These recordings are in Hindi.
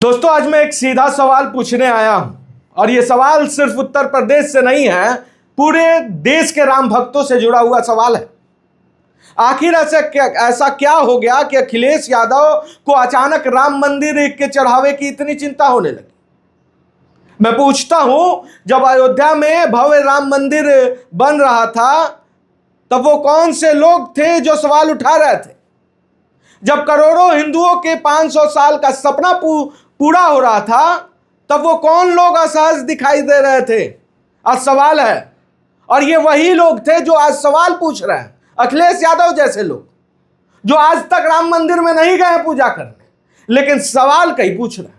दोस्तों, आज मैं एक सीधा सवाल पूछने आया हूं और यह सवाल सिर्फ उत्तर प्रदेश से नहीं है, पूरे देश के राम भक्तों से जुड़ा हुआ सवाल है। आखिर ऐसा क्या हो गया कि अखिलेश यादव को अचानक राम मंदिर के चढ़ावे की इतनी चिंता होने लगी। मैं पूछता हूं, जब अयोध्या में भव्य राम मंदिर बन रहा था तब वो कौन से लोग थे जो सवाल उठा रहे थे? जब करोड़ों हिंदुओं के 500 साल का सपना पूरा हो रहा था तब वो कौन लोग असहज दिखाई दे रहे थे? आज सवाल है, और ये वही लोग थे जो आज सवाल पूछ रहे हैं। अखिलेश यादव जैसे लोग जो आज तक राम मंदिर में नहीं गए पूजा करने, लेकिन सवाल कई पूछ रहे हैं।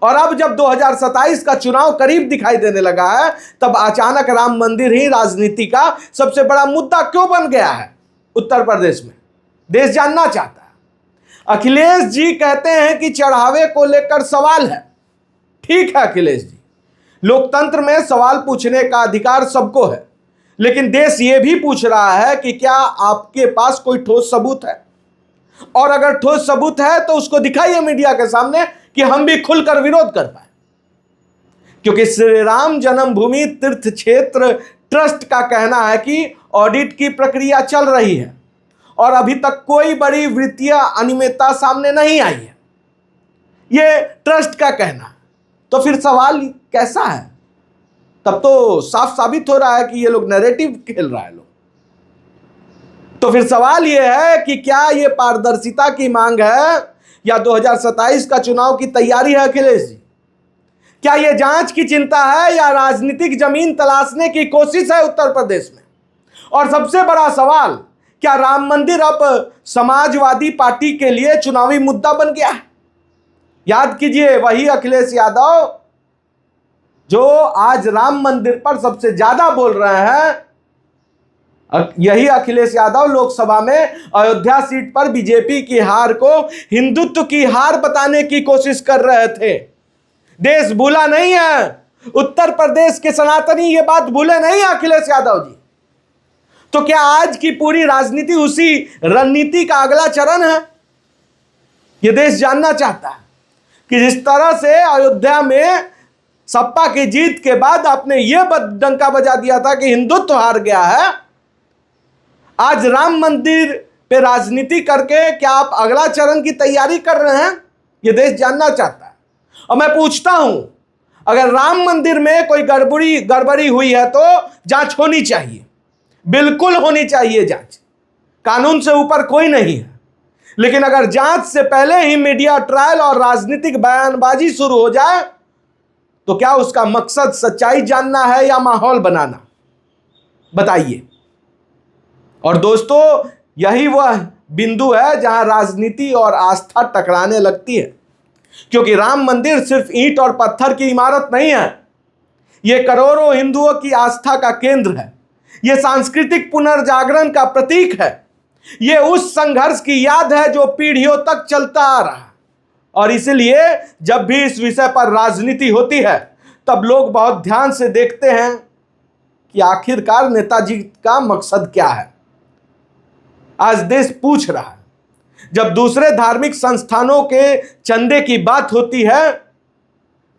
और अब जब 2027 का चुनाव करीब दिखाई देने लगा है, तब अचानक राम मंदिर ही राजनीति का सबसे बड़ा मुद्दा क्यों बन गया है उत्तर प्रदेश में? देश जानना चाहता है। अखिलेश जी कहते हैं कि चढ़ावे को लेकर सवाल है। ठीक है अखिलेश जी, लोकतंत्र में सवाल पूछने का अधिकार सबको है, लेकिन देश ये भी पूछ रहा है कि क्या आपके पास कोई ठोस सबूत है? और अगर ठोस सबूत है तो उसको दिखाइए मीडिया के सामने कि हम भी खुलकर विरोध कर पाए। क्योंकि श्री राम जन्मभूमि तीर्थ क्षेत्र ट्रस्ट का कहना है कि ऑडिट की प्रक्रिया चल रही है और अभी तक कोई बड़ी वित्तीय अनियमितता सामने नहीं आई है, यह ट्रस्ट का कहना है। तो फिर सवाल कैसा है? तब तो साफ साबित हो रहा है कि ये लोग नैरेटिव खेल रहा है लोग। तो फिर सवाल यह है कि क्या ये पारदर्शिता की मांग है या 2027 का चुनाव की तैयारी है? अखिलेश जी, क्या यह जांच की चिंता है या राजनीतिक जमीन तलाशने की कोशिश है उत्तर प्रदेश में? और सबसे बड़ा सवाल, क्या राम मंदिर अब समाजवादी पार्टी के लिए चुनावी मुद्दा बन गया है? याद कीजिए, वही अखिलेश यादव जो आज राम मंदिर पर सबसे ज्यादा बोल रहे हैं, यही अखिलेश यादव लोकसभा में अयोध्या सीट पर बीजेपी की हार को हिंदुत्व की हार बताने की कोशिश कर रहे थे। देश भूला नहीं है, उत्तर प्रदेश के सनातनी ये बात भूले नहीं है अखिलेश यादव जी। तो क्या आज की पूरी राजनीति उसी रणनीति का अगला चरण है? यह देश जानना चाहता है कि जिस तरह से अयोध्या में सपा की जीत के बाद आपने यह डंका बजा दिया था कि हिंदुत्व हार गया है, आज राम मंदिर पे राजनीति करके क्या आप अगला चरण की तैयारी कर रहे हैं? यह देश जानना चाहता है। और मैं पूछता हूं, अगर राम मंदिर में कोई गड़बड़ी हुई है तो जांच होनी चाहिए, बिल्कुल होनी चाहिए जांच। कानून से ऊपर कोई नहीं है। लेकिन अगर जांच से पहले ही मीडिया ट्रायल और राजनीतिक बयानबाजी शुरू हो जाए तो क्या उसका मकसद सच्चाई जानना है या माहौल बनाना? बताइए। और दोस्तों, यही वह बिंदु है जहां राजनीति और आस्था टकराने लगती है। क्योंकि राम मंदिर सिर्फ ईंट और पत्थर की इमारत नहीं है, यह करोड़ों हिंदुओं की आस्था का केंद्र है। यह सांस्कृतिक पुनर्जागरण का प्रतीक है। यह उस संघर्ष की याद है जो पीढ़ियों तक चलता आ रहा है। और इसलिए जब भी इस विषय पर राजनीति होती है तब लोग बहुत ध्यान से देखते हैं कि आखिरकार नेताजी का मकसद क्या है। आज देश पूछ रहा है, जब दूसरे धार्मिक संस्थानों के चंदे की बात होती है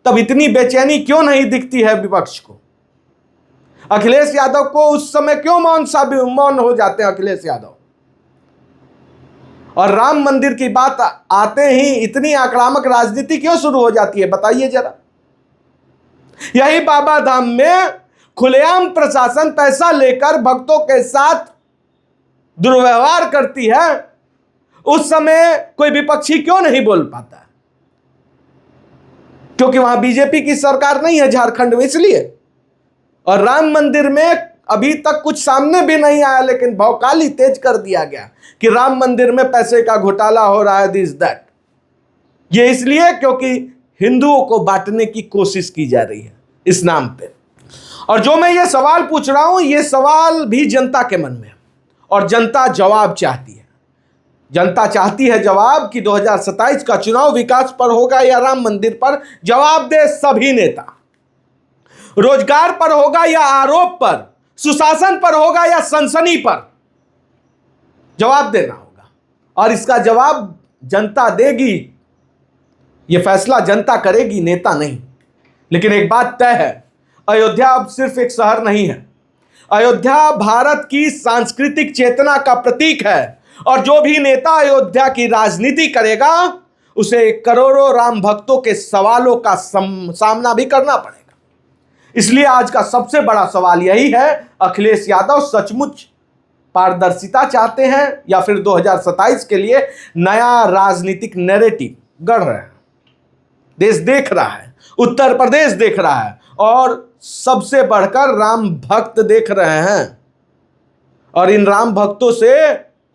तब इतनी बेचैनी क्यों नहीं दिखती है विपक्ष को? अखिलेश यादव को उस समय क्यों मौन हो जाते हैं अखिलेश यादव? और राम मंदिर की बात आते ही इतनी आक्रामक राजनीति क्यों शुरू हो जाती है? बताइए जरा। यही बाबा धाम में खुलेआम प्रशासन पैसा लेकर भक्तों के साथ दुर्व्यवहार करती है, उस समय कोई विपक्षी क्यों नहीं बोल पाता? क्योंकि वहां बीजेपी की सरकार नहीं है झारखंड में, इसलिए। और राम मंदिर में अभी तक कुछ सामने भी नहीं आया, लेकिन भौकाली तेज कर दिया गया कि राम मंदिर में पैसे का घोटाला हो रहा है, दिस दैट। ये इसलिए क्योंकि हिंदुओं को बांटने की कोशिश की जा रही है इस नाम पे। और जो मैं ये सवाल पूछ रहा हूं, ये सवाल भी जनता के मन में है और जनता जवाब चाहती है। जनता चाहती है जवाब कि 2027 का चुनाव विकास पर होगा या राम मंदिर पर? जवाब दे सभी नेता। रोजगार पर होगा या आरोप पर? सुशासन पर होगा या सनसनी पर? जवाब देना होगा और इसका जवाब जनता देगी। यह फैसला जनता करेगी, नेता नहीं। लेकिन एक बात तय है, अयोध्या अब सिर्फ एक शहर नहीं है, अयोध्या भारत की सांस्कृतिक चेतना का प्रतीक है। और जो भी नेता अयोध्या की राजनीति करेगा उसे करोड़ों राम भक्तों के सवालों का सामना भी करना पड़ेगा। इसलिए आज का सबसे बड़ा सवाल यही है, अखिलेश यादव सचमुच पारदर्शिता चाहते हैं या फिर 2027 के लिए नया राजनीतिक नैरेटिव गढ़ रहे हैं? देश देख रहा है, उत्तर प्रदेश देख रहा है और सबसे बढ़कर राम भक्त देख रहे हैं। और इन राम भक्तों से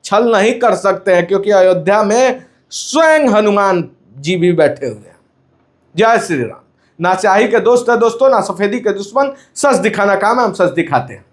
छल नहीं कर सकते हैं, क्योंकि अयोध्या में स्वयं हनुमान जी भी बैठे हुए हैं। जय श्री राम। ना स्याही के दोस्त है दोस्तों, ना सफेदी के दुश्मन, सच दिखाना काम है, हम सच दिखाते हैं।